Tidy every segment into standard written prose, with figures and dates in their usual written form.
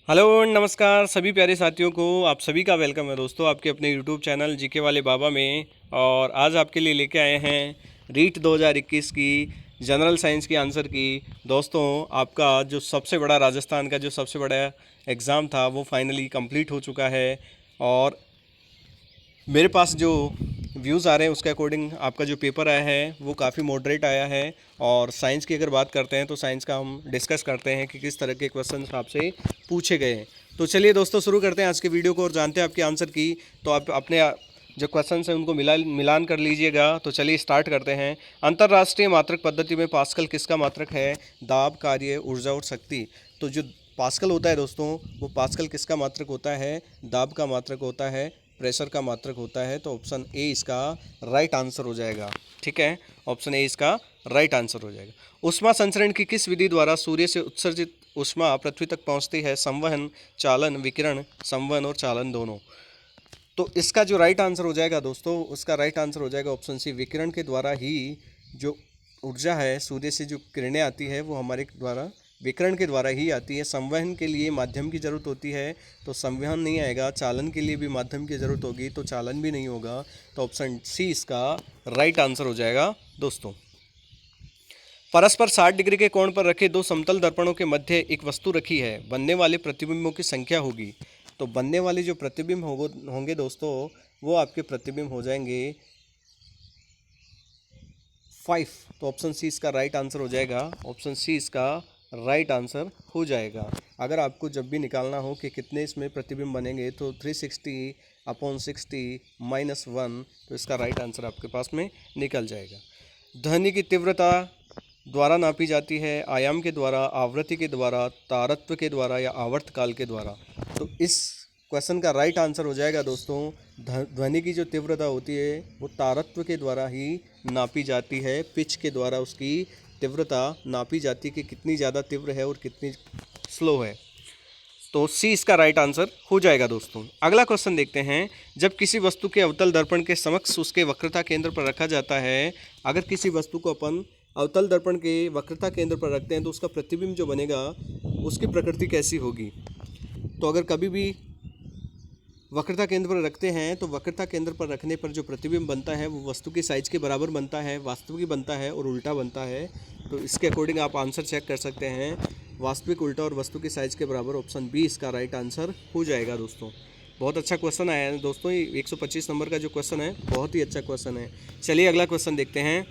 Hello नमस्कार सभी प्यारे साथियों को, आप सभी का वेलकम है दोस्तों आपके अपने यूट्यूब चैनल जीके वाले बाबा में। और आज आपके लिए लेके आए हैं रीट 2021 की जनरल साइंस की आंसर की। दोस्तों आपका जो सबसे बड़ा राजस्थान का जो सबसे बड़ा एग्ज़ाम था वो फाइनली कंप्लीट हो चुका है। और मेरे पास जो व्यूज़ आ रहे हैं उसके अकॉर्डिंग आपका जो पेपर आया है वो काफ़ी मॉडरेट आया है। और साइंस की अगर बात करते हैं तो साइंस का हम डिस्कस करते हैं कि किस तरह के क्वेश्चन आपसे पूछे गए हैं। तो चलिए दोस्तों शुरू करते हैं आज के वीडियो को और जानते हैं आपके आंसर की। तो आप अपने जो क्वेश्चन हैं उनको मिलान कर लीजिएगा। तो चलिए स्टार्ट करते हैं। अंतर्राष्ट्रीय मात्रक पद्धति में पास्कल किसका मात्रक है? दाब, कार्य, ऊर्जा और शक्ति। तो जो पास्कल होता है दोस्तों, वो पास्कल किसका मात्रक होता है? दाब का मात्रक होता है, प्रेशर का मात्रक होता है। तो ऑप्शन ए इसका राइट आंसर हो जाएगा। ठीक है, ऑप्शन ए इसका राइट आंसर हो जाएगा। ऊष्मा संचरण की किस विधि द्वारा सूर्य से उत्सर्जित ऊष्मा पृथ्वी तक पहुंचती है? संवहन, चालन, विकिरण, संवहन और चालन दोनों। तो इसका जो राइट आंसर हो जाएगा दोस्तों, उसका राइट आंसर हो जाएगा ऑप्शन सी, विकिरण के द्वारा ही जो ऊर्जा है, सूर्य से जो किरणें आती है वो हमारे द्वारा विकिरण के द्वारा ही आती है। संवहन के लिए माध्यम की ज़रूरत होती है तो संवहन नहीं आएगा। चालन के लिए भी माध्यम की ज़रूरत होगी तो चालन भी नहीं होगा। तो ऑप्शन सी इसका राइट आंसर हो जाएगा दोस्तों। परस्पर 60 डिग्री के कोण पर रखे दो समतल दर्पणों के मध्य एक वस्तु रखी है, बनने वाले प्रतिबिंबों की संख्या होगी। तो बनने वाले जो प्रतिबिंब होंगे दोस्तों, वो आपके प्रतिबिंब हो जाएंगे 5। तो ऑप्शन सी इसका राइट आंसर हो जाएगा। ऑप्शन सी इसका राइट आंसर हो जाएगा। अगर आपको जब भी निकालना हो कि कितने इसमें प्रतिबिंब बनेंगे तो 360/60 -1, तो इसका राइट आंसर आपके पास में निकल जाएगा। ध्वनि की तीव्रता द्वारा नापी जाती है, आयाम के द्वारा, आवृत्ति के द्वारा, तारत्व के द्वारा या आवर्तकाल के द्वारा। तो इस क्वेश्चन का राइट आंसर हो जाएगा दोस्तों, ध्वनि की जो तीव्रता होती है वो तारत्व के द्वारा ही नापी जाती है। पिच के द्वारा उसकी तीव्रता नापी जाती है कि कितनी ज़्यादा तीव्र है और कितनी स्लो है। तो सी इसका राइट आंसर हो जाएगा दोस्तों। अगला क्वेश्चन देखते हैं। जब किसी वस्तु के अवतल दर्पण के समक्ष उसके वक्रता केंद्र पर रखा जाता है, अगर किसी वस्तु को अपन अवतल दर्पण के वक्रता केंद्र पर रखते हैं तो उसका प्रतिबिंब जो बनेगा उसकी प्रकृति कैसी होगी? तो अगर कभी भी वक्रता केंद्र पर रखते हैं तो वक्रता केंद्र पर रखने पर जो प्रतिबिंब बनता है वो वस्तु की साइज के बराबर बनता है, वास्तविक बनता है और उल्टा बनता है। तो इसके अकॉर्डिंग आप आंसर चेक कर सकते हैं, वास्तविक, उल्टा और वस्तु की साइज के बराबर। ऑप्शन बी इसका राइट आंसर हो जाएगा दोस्तों। बहुत अच्छा क्वेश्चन आया है दोस्तों, ये 125 नंबर का जो क्वेश्चन है बहुत ही अच्छा क्वेश्चन है। चलिए अगला क्वेश्चन देखते हैं।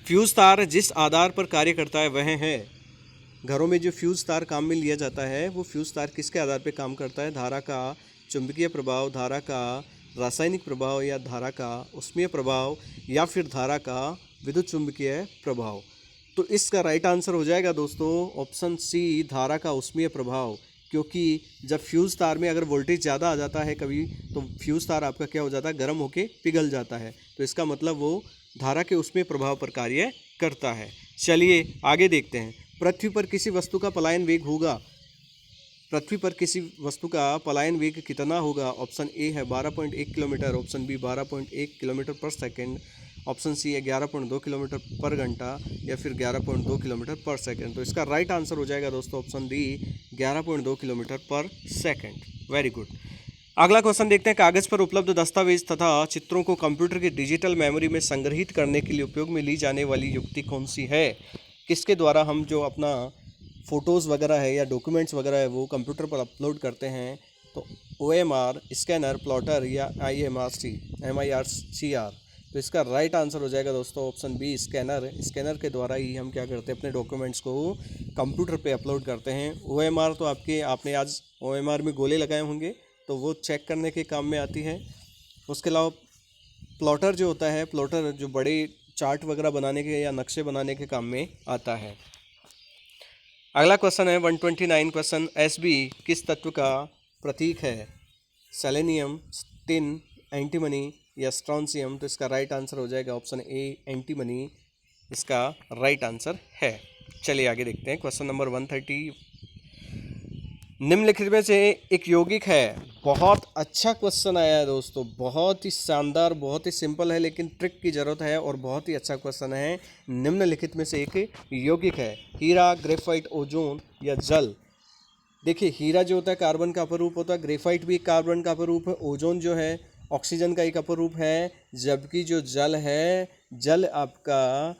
फ्यूज तार जिस आधार पर कार्य करता है वह है। घरों में जो फ्यूज तार काम में लिया जाता है वो फ्यूज तार किसके आधार पर काम करता है? धारा का चुंबकीय प्रभाव, धारा का रासायनिक प्रभाव या धारा का ऊष्मीय प्रभाव या फिर धारा का विद्युत चुंबकीय प्रभाव। तो इसका राइट आंसर हो जाएगा दोस्तों ऑप्शन सी, धारा का ऊष्मीय प्रभाव। क्योंकि जब फ्यूज़ तार में अगर वोल्टेज ज़्यादा आ जाता है कभी, तो फ्यूज़ तार आपका क्या हो जाता है? गर्म होके पिघल जाता है। तो इसका मतलब वो धारा के ऊष्मीय प्रभाव पर कार्य करता है। चलिए आगे देखते हैं। पृथ्वी पर किसी वस्तु का पलायन वेग होगा, पृथ्वी पर किसी वस्तु का पलायन वेग कितना होगा? ऑप्शन ए है 12.1 किलोमीटर, ऑप्शन बी 12.1 किलोमीटर पर सेकंड, ऑप्शन सी है 11.2 किलोमीटर पर घंटा या फिर 11.2 किलोमीटर पर सेकंड। तो इसका राइट आंसर हो जाएगा दोस्तों ऑप्शन डी, 11.2 किलोमीटर पर सेकंड। Very good. अगला क्वेश्चन देखते हैं। कागज पर उपलब्ध दस्तावेज तथा चित्रों को कंप्यूटर की डिजिटल मेमोरी में संग्रहित करने के लिए उपयोग में ली जाने वाली युक्ति कौन सी है? किसके द्वारा हम जो अपना फ़ोटोज़ वगैरह है या डॉक्यूमेंट्स वगैरह है वो कंप्यूटर पर अपलोड करते हैं? तो OMR, स्कैनर, प्लॉटर या MIRCR। तो इसका राइट आंसर हो जाएगा दोस्तों ऑप्शन बी, स्कैनर। स्कैनर के द्वारा ही हम क्या करते हैं? अपने डॉक्यूमेंट्स को कंप्यूटर पे अपलोड करते हैं। OMR तो आपने आज OMR में गोले लगाए होंगे तो वो चेक करने के काम में आती है। उसके अलावा प्लॉटर जो होता है, प्लॉटर जो बड़े चार्ट वगैरह बनाने के या नक्शे बनाने के काम में आता है। अगला क्वेश्चन है 129 क्वेश्चन। Sb किस तत्व का प्रतीक है? सेलेनियम, टिन, एंटीमनी या स्ट्रॉन्सियम। तो इसका राइट आंसर हो जाएगा ऑप्शन ए, एंटीमनी इसका राइट आंसर है। चलिए आगे देखते हैं। Question number 130। निम्नलिखित में से एक यौगिक है। बहुत अच्छा क्वेश्चन आया है दोस्तों, बहुत ही शानदार, बहुत ही सिंपल है लेकिन ट्रिक की ज़रूरत है और बहुत ही अच्छा क्वेश्चन है। निम्नलिखित में से एक यौगिक है। हीरा, ग्रेफाइट, ओजोन या जल। देखिए हीरा जो होता है कार्बन का अपरूप होता है, ग्रेफाइट भी कार्बन का अपरूप है, ओजोन जो है ऑक्सीजन का एक अपरूप है, जबकि जो जल है, जल आपका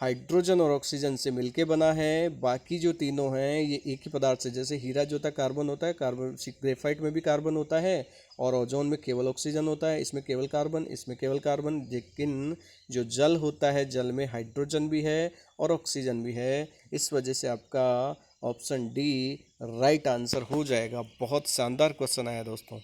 हाइड्रोजन और ऑक्सीजन से मिलके बना है। बाकी जो तीनों हैं ये एक ही पदार्थ से, जैसे हीरा जो होता है कार्बन होता है, कार्बन ग्रेफाइट में भी कार्बन होता है, और ओजोन में केवल ऑक्सीजन होता है, इसमें केवल कार्बन, इसमें केवल कार्बन। लेकिन जो जल होता है, जल में हाइड्रोजन भी है और ऑक्सीजन भी है। इस वजह से आपका ऑप्शन डी राइट आंसर हो जाएगा। बहुत शानदार क्वेश्चन आया दोस्तों।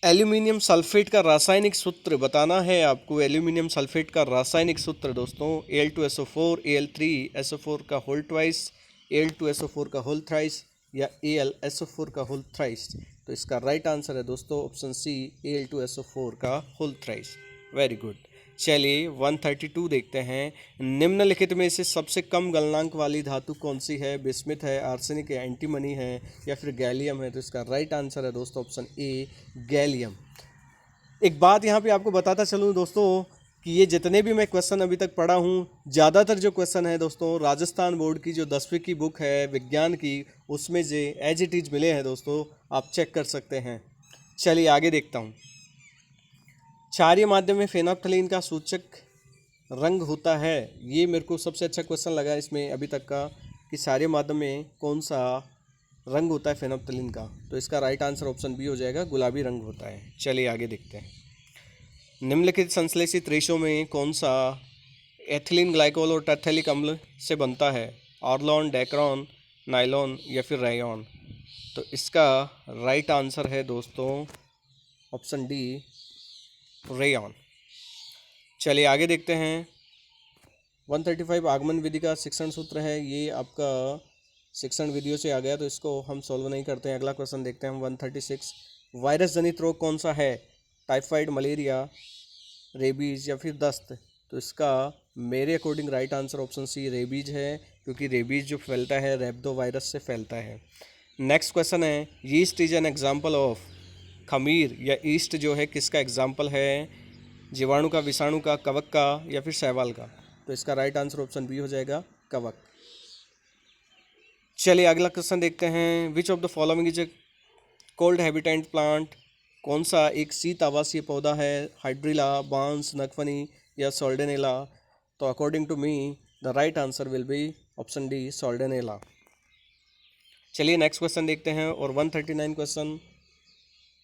एल्यूमिनियम सल्फेट का रासायनिक सूत्र बताना है आपको। एल्यूमिनियम सल्फेट का रासायनिक सूत्र दोस्तों Al2SO4, Al3SO4 का होल ट्वाइस, Al2SO4 का होल थ्राइस, या AlSO4 का होल थ्राइस। तो इसका राइट आंसर है दोस्तों ऑप्शन सी, Al2SO4 का होल थ्राइस। Very good. चलिए 132 देखते हैं। निम्नलिखित में से सबसे कम गलनांक वाली धातु कौन सी है? बिस्मिथ है, आर्सेनिक है, एंटीमनी है, या फिर गैलियम है? तो इसका राइट आंसर है दोस्तों ऑप्शन ए, गैलियम। एक बात यहाँ पे आपको बताता चलूँ दोस्तों कि ये जितने भी मैं क्वेश्चन अभी तक पढ़ा हूँ, ज़्यादातर जो क्वेश्चन है दोस्तों राजस्थान बोर्ड की जो 10वीं की बुक है विज्ञान की, उसमें जो एज इट इज़ मिले हैं दोस्तों, आप चेक कर सकते हैं। चलिए आगे देखता हूँ। क्षारीय माध्यम में फेनोल्फ्थालीन का सूचक रंग होता है। ये मेरे को सबसे अच्छा क्वेश्चन लगा इसमें अभी तक का, कि क्षारीय माध्यम में कौन सा रंग होता है फेनोल्फ्थालीन का? तो इसका राइट आंसर ऑप्शन बी हो जाएगा, गुलाबी रंग होता है। चलिए आगे देखते हैं। निम्नलिखित संश्लेषित रेशों में कौन सा एथिलीन ग्लाइकोल और टैथेलिक अम्ल से बनता है? ऑर्लॉन, डेक्रॉन, नाइलॉन, या फिर रेयॉन? तो इसका राइट आंसर है दोस्तों ऑप्शन डी, रेयॉन। चलिए आगे देखते हैं। 135 आगमन विधि का शिक्षण सूत्र है। ये आपका शिक्षण विधियों से आ गया, तो इसको हम सॉल्व नहीं करते हैं। अगला क्वेश्चन देखते हैं हम 136। वायरस जनित रोग कौन सा है? टाइफाइड, मलेरिया, रेबीज, या फिर दस्त? तो इसका मेरे according right answer option C, rabies है, क्योंकि रेबीज जो फैलता है रैब्दो वायरस से फैलता है। नेक्स्ट क्वेश्चन है, yeast is an example of. खमीर या ईस्ट जो है किसका एग्जाम्पल है? जीवाणु का, विषाणु का, कवक का, या फिर शैवाल का? तो इसका राइट आंसर ऑप्शन बी हो जाएगा, कवक। चलिए अगला क्वेश्चन देखते हैं। Which of the following is a cold habitant plant? कौन सा एक शीत आवासीय पौधा है? हाइड्रिला, बांस, नगफनी, या सोल्डेनेला? तो according to me the right answer will be option D, Soldanella. चलिए नेक्स्ट क्वेश्चन देखते हैं। और 139 क्वेश्चन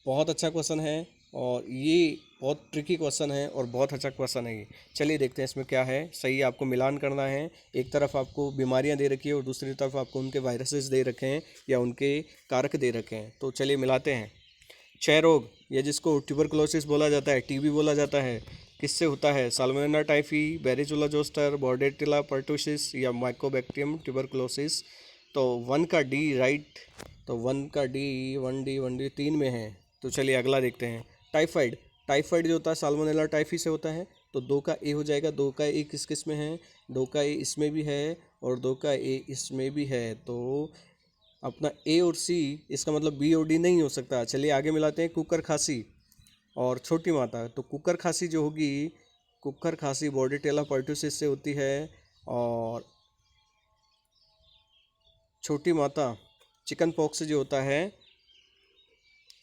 बहुत अच्छा क्वेश्चन है, और ये बहुत ट्रिकी क्वेश्चन है और बहुत अच्छा क्वेश्चन है ये। चलिए देखते हैं इसमें क्या है। सही आपको मिलान करना है। एक तरफ आपको बीमारियां दे रखी है और दूसरी तरफ आपको उनके वायरसेस दे रखे हैं या उनके कारक दे रखे हैं। तो चलिए मिलाते हैं। क्षय रोग, या जिसको ट्यूबरकुलोसिस बोला जाता है, टीबी बोला जाता है, किससे होता है? साल्मोनेला टाइफी, बेरिजुला जोस्टर, बॉर्डेटिला पर्टुसिस, या माइकोबैक्टीरियम ट्यूबरकुलोसिस? तो 1 का डी राइट। तो 1 का डी, 1 डी 3 में है। तो चलिए अगला देखते हैं। टाइफाइड, टाइफाइड जो होता है साल्मोनेला टाइफी से होता है, तो 2 का ए हो जाएगा। 2 का ए किस किस में है? 2 का ए इसमें भी है और 2 का ए इसमें भी है। तो अपना ए और सी, इसका मतलब बी और डी नहीं हो सकता। चलिए आगे मिलाते हैं। कुकर खांसी और छोटी माता। तो कुकर खांसी जो होगी, कुकर खांसी बॉर्डेटेला पर्टुसिस से होती है, और छोटी माता चिकन पॉक्स से जो होता है,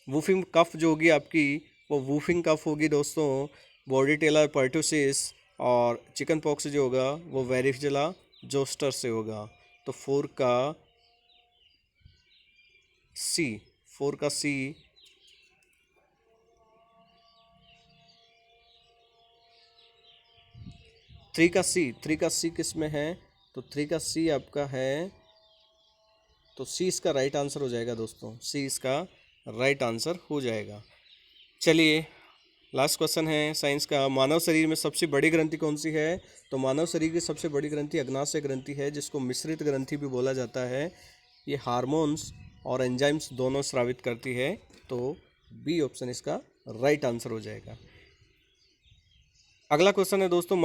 वूफिंग कफ जो होगी आपकी, वो वूफिंग कफ होगी दोस्तों, बॉर्डेटेला पर्टुसिस, और चिकन पॉक्स जो होगा वो वेरिफिजिला जोस्टर से होगा। तो 4 का सी, 4 का सी। 3 का सी, 3 का सी किस में है? तो 3 का सी आपका है, तो सी इसका राइट आंसर हो जाएगा दोस्तों। सी इसका राइट आंसर हो जाएगा। चलिए लास्ट क्वेश्चन है साइंस का। मानव शरीर में सबसे बड़ी ग्रंथि कौन सी है? तो मानव शरीर की सबसे बड़ी ग्रंथि अग्नाशय ग्रंथि है, जिसको मिश्रित ग्रंथि भी बोला जाता है। ये हार्मोन्स और एंजाइम्स दोनों स्रावित करती है। तो बी ऑप्शन इसका राइट आंसर हो जाएगा। अगला क्वेश्चन है दोस्तों,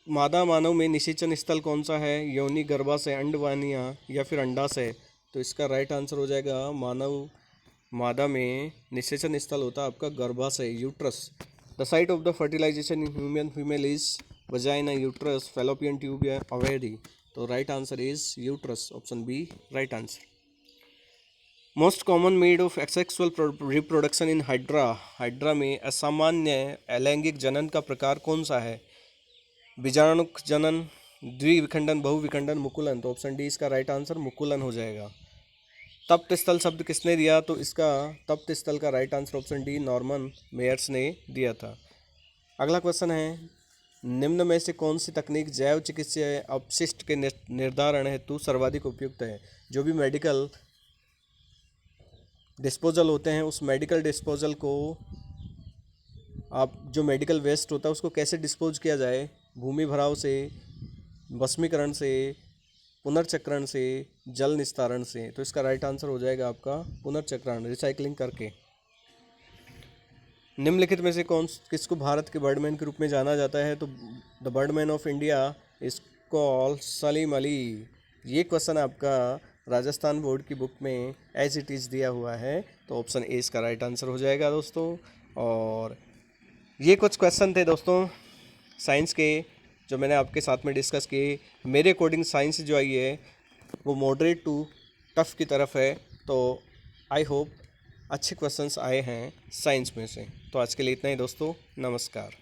मादा मानव में निषेचन स्थल कौन सा है? योनि, गर्भाशय, अंडवाहिनियाँ, या फिर अंडाशय? तो इसका राइट आंसर हो जाएगा, मादा में निषेचन स्थल होता है आपका गर्भाशय, uterus. The site of the fertilisation in human female is vagina, uterus, fallopian tube, या ओवेरी? तो right answer is uterus, option B right answer. Most common mode of asexual reproduction in hydra, hydra में असामान्य अलैंगिक जनन का प्रकार कौन सा है? बीजाणुक जनन, द्विविखंडन, बहुविखंडन, मुकुलन। तो ऑप्शन डी इसका राइट आंसर मुकुलन हो जाएगा। तप्त स्थल शब्द किसने दिया? तो इसका तप्त स्थल का right answer option D Norman Myers ने दिया था। अगला क्वेश्चन है, निम्न में से कौन सी तकनीक जैव चिकित्सीय अपशिष्ट के निर्धारण हेतु सर्वाधिक उपयुक्त है? जो भी मेडिकल डिस्पोजल होते हैं, उस मेडिकल डिस्पोजल को आप जो मेडिकल वेस्ट होता है उसको कैसे डिस्पोज किया जाए? भूमि भराव से, भस्मीकरण से, पुनर्चक्रण से, जल निस्तारण से। तो इसका राइट आंसर हो जाएगा आपका पुनर्चक्रण, रिसाइकलिंग करके। निम्नलिखित में से किसको भारत के बर्डमैन के रूप में जाना जाता है? तो the Birdman of India is called Salim Ali. ये क्वेश्चन आपका राजस्थान बोर्ड की बुक में एज इट इज़ दिया हुआ है, तो ऑप्शन ए इसका राइट आंसर हो जाएगा दोस्तों। और ये कुछ क्वेश्चन थे दोस्तों साइंस के जो मैंने आपके साथ में डिस्कस किए। मेरे अकॉर्डिंग साइंस जो आई है वो मॉडरेट टू टफ की तरफ है, तो आई होप अच्छे क्वेश्चंस आए हैं साइंस में से। तो आज के लिए इतना ही दोस्तों, नमस्कार।